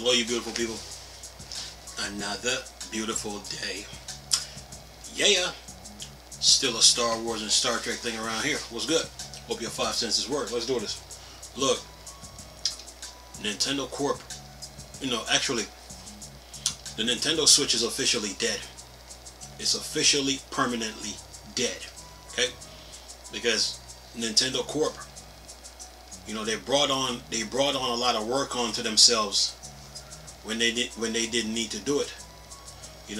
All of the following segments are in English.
Hello, you beautiful people. Another beautiful day. Yeah. Still a Star Wars and Star Trek thing around here. What's good? Hope your 5 cents work. Let's do this. Look, Nintendo Corp. Actually, the Nintendo Switch is officially dead. It's officially permanently dead. Okay? Because Nintendo Corp, they brought on a lot of work onto themselves when they didn't need to do it.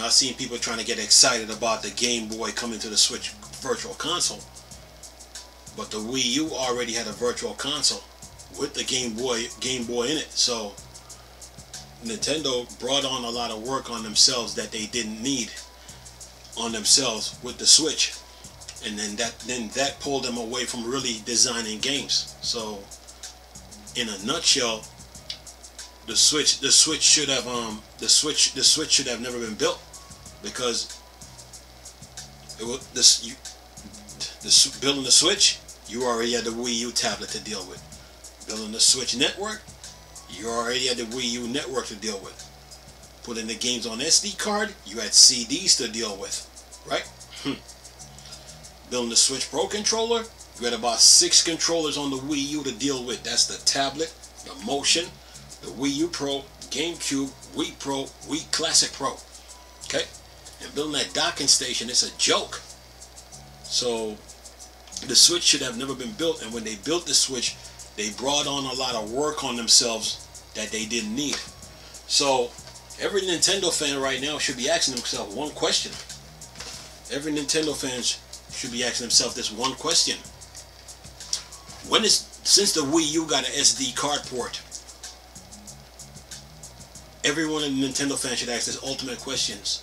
I've seen people trying to get excited about the Game Boy coming to the Switch Virtual Console, but the Wii U already had a Virtual Console with the Game Boy in it. So Nintendo brought on a lot of work on themselves that they didn't need on themselves with the Switch, and then that pulled them away from really designing games. So in a nutshell, the Switch should have never been built, because building the Switch, you already had the Wii U tablet to deal with. Building the Switch network, you already had the Wii U network to deal with. Putting the games on SD card, you had CDs to deal with, right? Building the Switch Pro controller, you had about 6 controllers on the Wii U to deal with. That's the tablet, the motion, the Wii U Pro, GameCube, Wii Pro, Wii Classic Pro. Okay? And building that docking station, it's a joke. So the Switch should have never been built, and when they built the Switch, they brought on a lot of work on themselves that they didn't need. So every Nintendo fan right now should be asking themselves one question. Every Nintendo fan should be asking themselves this one question. Since the Wii U got an SD card port, everyone in the Nintendo fan should ask this ultimate questions.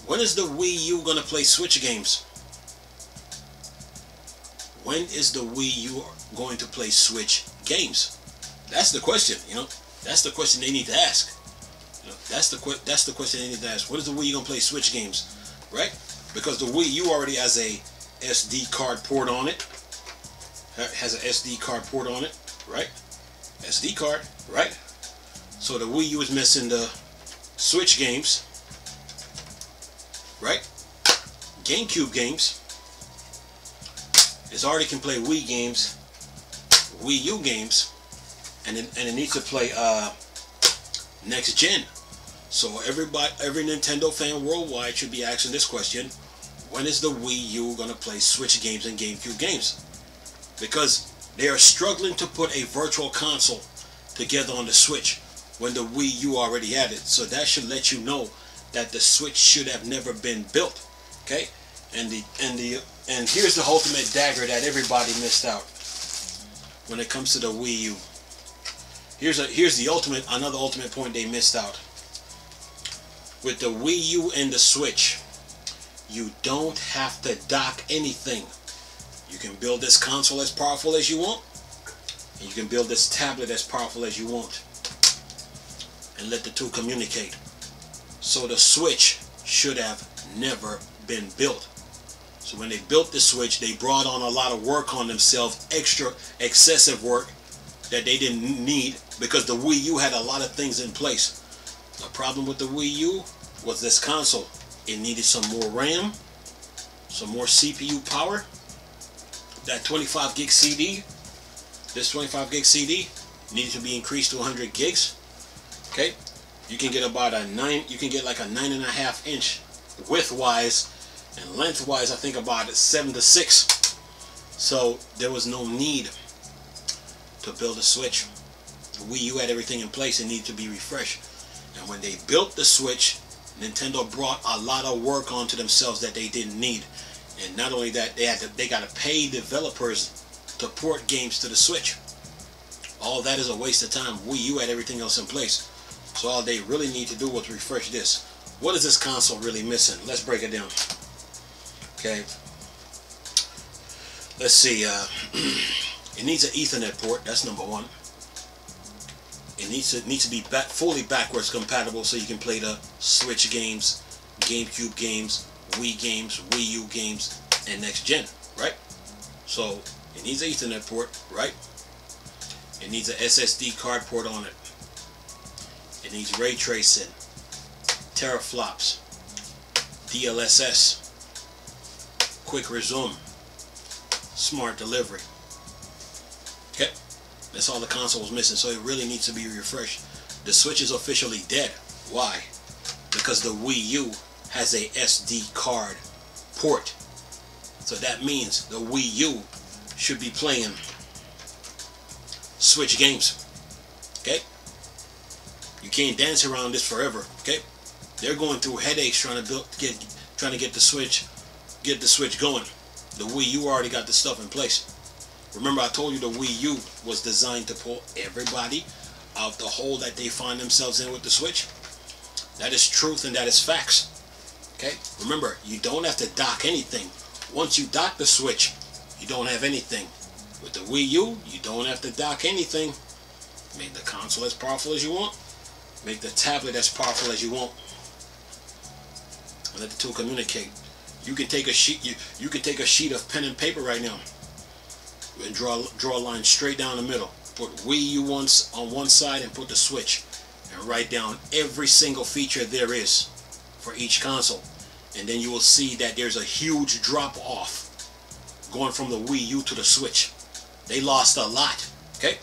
When is the Wii U gonna play Switch games? When is the Wii U going to play Switch games? That's the question, That's the question they need to ask. That's the question they need to ask. When is the Wii U gonna play Switch games? Right? Because the Wii U already has a SD card port on it. Has an SD card port on it, right? SD card, right? So the Wii U is missing the Switch games, right? GameCube games. It already can play Wii games, Wii U games, and it needs to play next gen. So every Nintendo fan worldwide should be asking this question: when is the Wii U gonna play Switch games and GameCube games? Because they are struggling to put a Virtual Console together on the Switch when the Wii U already had it. So that should let you know that the Switch should have never been built. Okay? And here's the ultimate dagger that everybody missed out when it comes to the Wii U. Here's another ultimate point they missed out. With the Wii U and the Switch, you don't have to dock anything. You can build this console as powerful as you want, and you can build this tablet as powerful as you want, and let the two communicate. So the Switch should have never been built. So when they built the Switch, they brought on a lot of work on themselves, excessive work that they didn't need, because the Wii U had a lot of things in place. The problem with the Wii U was this console. It needed some more RAM, some more CPU power. That 25 gig CD, this 25 gig CD needed to be increased to 100 gigs. Okay, you can get like a 9.5 inch width-wise, and length-wise I think about 7 to 6. So there was no need to build a Switch. The Wii U had everything in place. It needed to be refreshed. And when they built the Switch, Nintendo brought a lot of work onto themselves that they didn't need. And not only that, they got to pay developers to port games to the Switch. All that is a waste of time. Wii U had everything else in place. So all they really need to do was refresh this. What is this console really missing? Let's break it down. Okay. Let's see. It needs an Ethernet port. That's number one. It needs to be fully backwards compatible, so you can play the Switch games, GameCube games, Wii games, Wii U games, and next gen, right? So it needs an Ethernet port, right? It needs an SSD card port on it. It needs ray tracing, teraflops, DLSS, quick resume, smart delivery. Okay, that's all the console was missing, so it really needs to be refreshed. The Switch is officially dead. Why? Because the Wii U has a SD card port. So that means the Wii U should be playing Switch games. Okay? You can't dance around this forever. Okay? They're going through headaches trying to get the Switch going. The Wii U already got the stuff in place. Remember, I told you the Wii U was designed to pull everybody out the hole that they find themselves in with the Switch. That is truth and that is facts. Okay? Remember, you don't have to dock anything. Once you dock the Switch, you don't have anything. With the Wii U, you don't have to dock anything. Make the console as powerful as you want. Make the tablet as powerful as you want. And let the two communicate. You can take a sheet. You can take a sheet of pen and paper right now and draw a line straight down the middle. Put Wii U on one side and put the Switch, and write down every single feature there is for each console. And then you will see that there's a huge drop off going from the Wii U to the Switch. They lost a lot. Okay?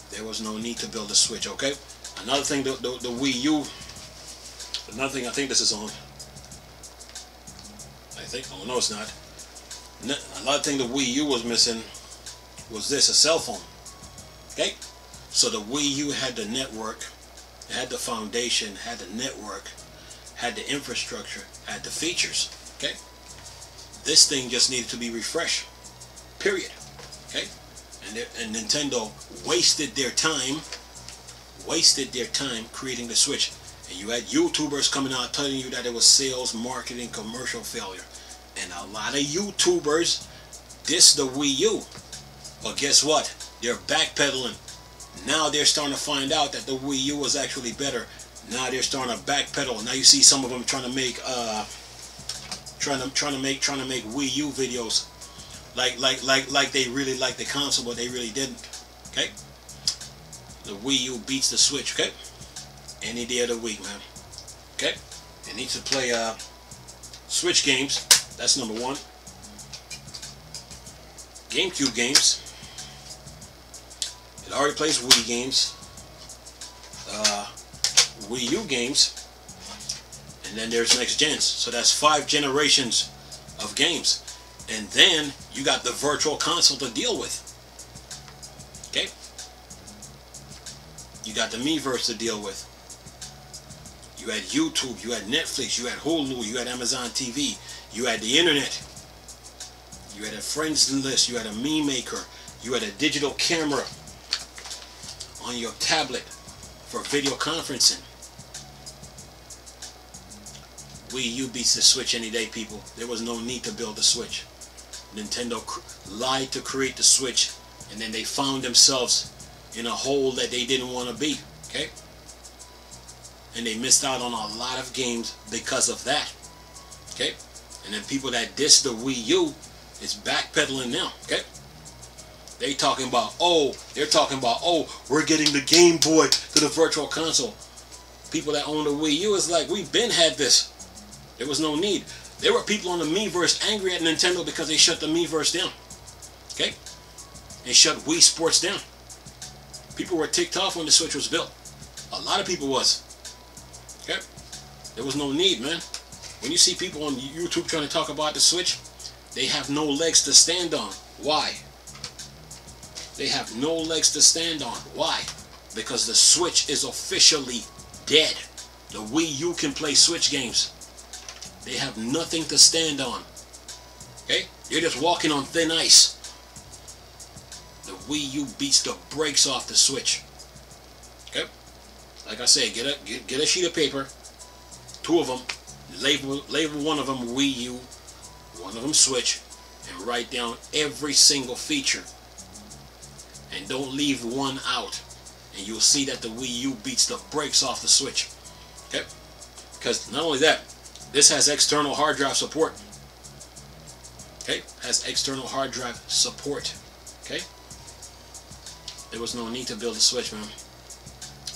There was no need to build a Switch. Okay? Another thing, the Wii U. Another thing, I think this is on. I think. Oh no, it's not. Another thing the Wii U was missing was this: a cell phone. Okay? So the Wii U had the network, it had the foundation, had the network, had the infrastructure, had the features. Okay? This thing just needed to be refreshed. Period. Okay? And Nintendo wasted their time creating the Switch. And you had YouTubers coming out telling you that it was sales, marketing, commercial failure. And a lot of YouTubers diss the Wii U. But guess what? They're backpedaling. Now they're starting to find out that the Wii U was actually better. Now they're starting to backpedal. Now you see some of them trying to make trying to make Wii U videos like they really like the console, but they really didn't. Okay? The Wii U beats the Switch. Okay? Any day of the week, man. Okay? It needs to play Switch games. That's number one. GameCube games. It already plays Wii games. Wii U games. And then there's next gens. So that's 5 generations of games. And then you got the virtual console to deal with. Okay? You got the Miiverse to deal with. You had YouTube, you had Netflix, you had Hulu, you had Amazon TV, you had the internet, you had a friends list, you had a meme maker, you had a digital camera on your tablet for video conferencing. Wii U beats the Switch any day, people. There was no need to build the Switch. Nintendo lied to create the Switch, and then they found themselves in a hole that they didn't want to be. Okay? And they missed out on a lot of games because of that. Okay? And then people that diss the Wii U is backpedaling now. Okay? They're talking about, oh, we're getting the Game Boy to the virtual console. People that own the Wii U is like, we've been had this. There was no need. There were people on the Miiverse angry at Nintendo because they shut the Miiverse down. Okay? They shut Wii Sports down. People were ticked off when the Switch was built. A lot of people was. Okay? There was no need, man. When you see people on YouTube trying to talk about the Switch, they have no legs to stand on. Why? They have no legs to stand on. Why? Because the Switch is officially dead. The Wii U can play Switch games. They have nothing to stand on. Okay? You're just walking on thin ice. The Wii U beats the brakes off the Switch. Okay? Like I say, get a sheet of paper, 2 of them, label one of them Wii U, one of them Switch, and write down every single feature. And don't leave one out. And you'll see that the Wii U beats the brakes off the Switch. Okay? Because not only that, this has external hard drive support. Okay? Has external hard drive support. Okay? There was no need to build a Switch, man.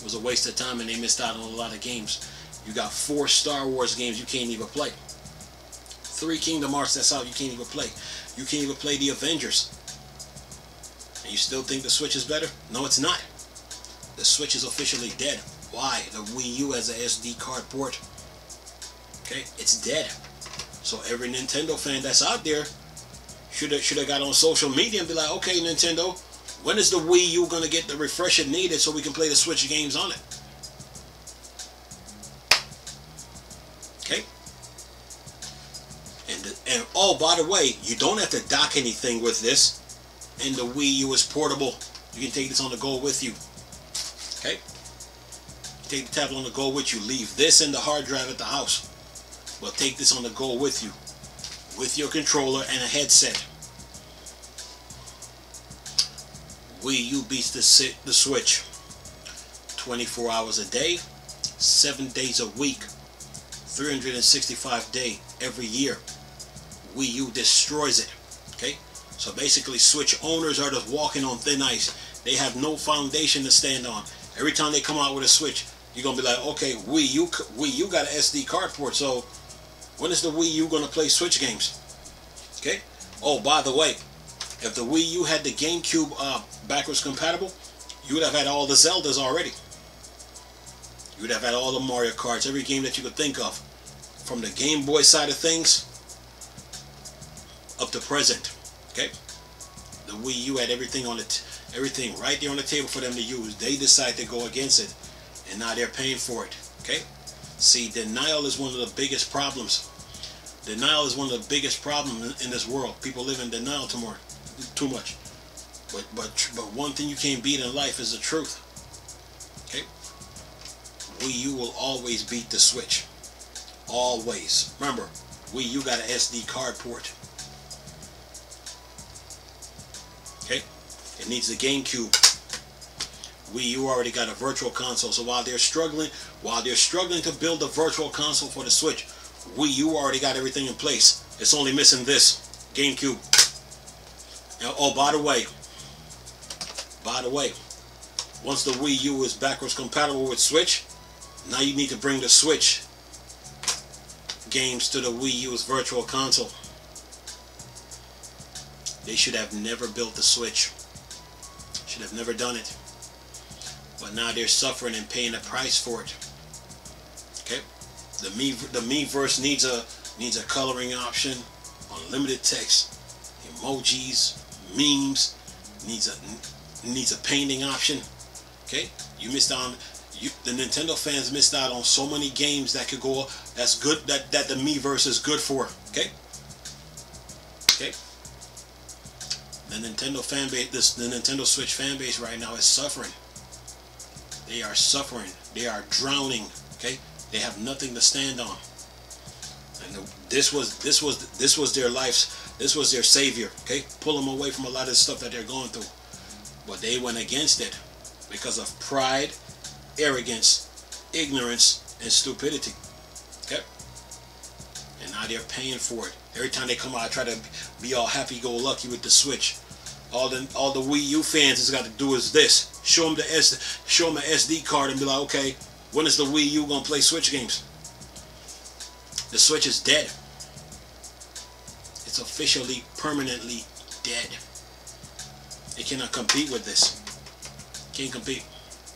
was a waste of time, and they missed out on a lot of games. You got 4 Star Wars games you can't even play. 3 Kingdom Hearts that's out you can't even play. You can't even play the Avengers. And you still think the Switch is better? No, it's not. The Switch is officially dead. Why? The Wii U has a SD card port. Okay, it's dead. So every Nintendo fan that's out there should have got on social media and be like, okay, Nintendo, when is the Wii U gonna get the refresh it needed so we can play the Switch games on it? Okay. And oh, by the way, you don't have to dock anything with this, and the Wii U is portable. You can take this on the go with you. Okay. Take the tablet on the go with you. Leave this in the hard drive at the house, but take this on the go with you, with your controller and a headset. Wii U beats the Switch 24 hours a day, 7 days a week, 365 days every year. Wii U destroys it. Okay, so basically Switch owners are just walking on thin ice. They have no foundation to stand on. Every time they come out with a Switch, you're gonna be like, okay, Wii U got an SD card port, so when is the Wii U gonna play Switch games? Okay. Oh, by the way, if the Wii U had the GameCube backwards compatible, you would have had all the Zeldas already. You would have had all the Mario Karts, every game that you could think of, from the Game Boy side of things up to present. Okay. The Wii U had everything on it, everything right there on the table for them to use. They decide to go against it, and now they're paying for it. Okay. See, denial is one of the biggest problems. Denial is one of the biggest problems in this world. People live in denial too much. But one thing you can't beat in life is the truth. Okay. Wii U will always beat the Switch. Always. Remember, Wii U got an SD card port. Okay. It needs the GameCube. Wii U already got a virtual console, so while they're struggling to build a virtual console for the Switch, Wii U already got everything in place. It's only missing this GameCube. Now, oh, by the way, once the Wii U is backwards compatible with Switch, now you need to bring the Switch games to the Wii U's virtual console. They should have never built the Switch. Should have never done it. But now they're suffering and paying the price for it. Okay, the Miiverse needs a coloring option, unlimited text, emojis, memes. Needs a painting option. Okay, you missed on. The Nintendo fans missed out on so many games that could go. That's good. That the Miiverse is good for. Okay. Okay. The Nintendo fan base, the Nintendo Switch fan base right now is suffering. They are suffering. They are drowning. Okay, they have nothing to stand on. And this was their lives. This was their savior. Okay, pull them away from a lot of the stuff that they're going through. But they went against it because of pride, arrogance, ignorance, and stupidity. Okay, and now they're paying for it. Every time they come out, I try to be all happy-go-lucky with the Switch. All the Wii U fans has got to do is this: show them an SD card and be like, okay, when is the Wii U gonna play Switch games? The Switch is dead. It's officially, permanently dead. It cannot compete with this. Can't compete.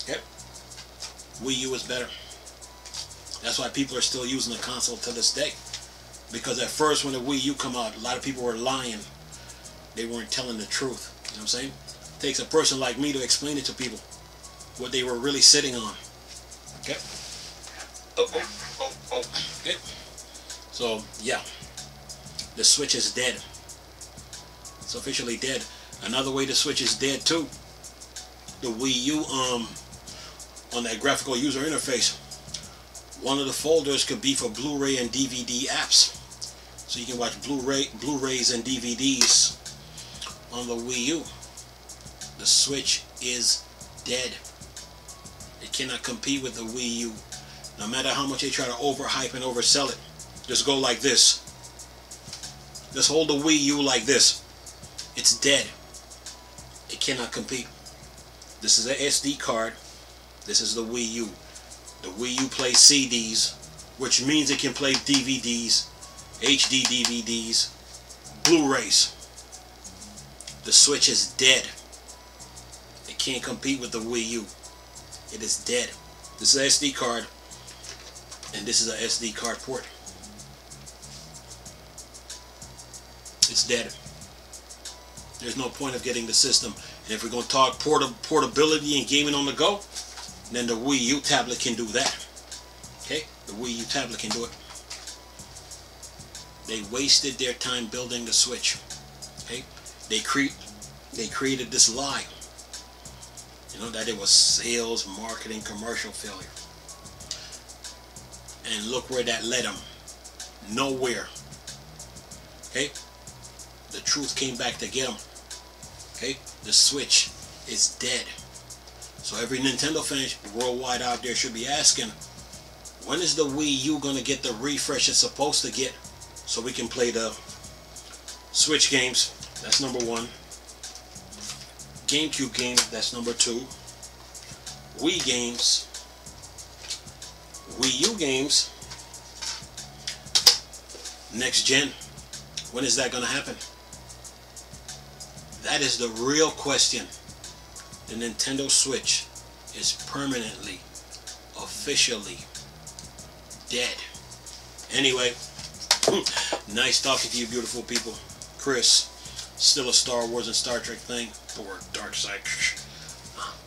Okay. Wii U is better. That's why people are still using the console to this day. Because at first when the Wii U come out, a lot of people were lying. They weren't telling the truth. You know what I'm saying? It takes a person like me to explain it to people what they were really sitting on. Okay? Okay? So, yeah. The Switch is dead. It's officially dead. Another way the Switch is dead too. The Wii U, on that graphical user interface, one of the folders could be for Blu-ray and DVD apps. So you can watch Blu-rays and DVDs on the Wii U. The Switch is dead. It cannot compete with the Wii U. No matter how much they try to overhype and oversell it. Just go like this. Just hold the Wii U like this. It's dead. It cannot compete. This is an SD card. This is the Wii U. The Wii U plays CDs, which means it can play DVDs, HD DVDs, Blu-rays. The Switch is dead. It can't compete with the Wii U. It is dead. This is an SD card, and this is an SD card port. It's dead. There's no point of getting the system. And if we're going to talk portability and gaming on the go, then the Wii U tablet can do that. Okay? The Wii U tablet can do it. They wasted their time building the Switch. Okay? They created this lie. You know, that it was sales, marketing, commercial failure. And look where that led them. Nowhere. Okay? The truth came back to get them. Okay? The Switch is dead. So every Nintendo fan worldwide out there should be asking, when is the Wii U going to get the refresh it's supposed to get so we can play the Switch games? That's number one. GameCube games, that's number two. Wii games. Wii U games. Next gen. When is that going to happen? That is the real question. The Nintendo Switch is permanently, officially dead. Anyway, nice talking to you beautiful people. Chris, still a Star Wars and Star Trek thing, or Dark Side.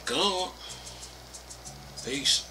Go on. Peace.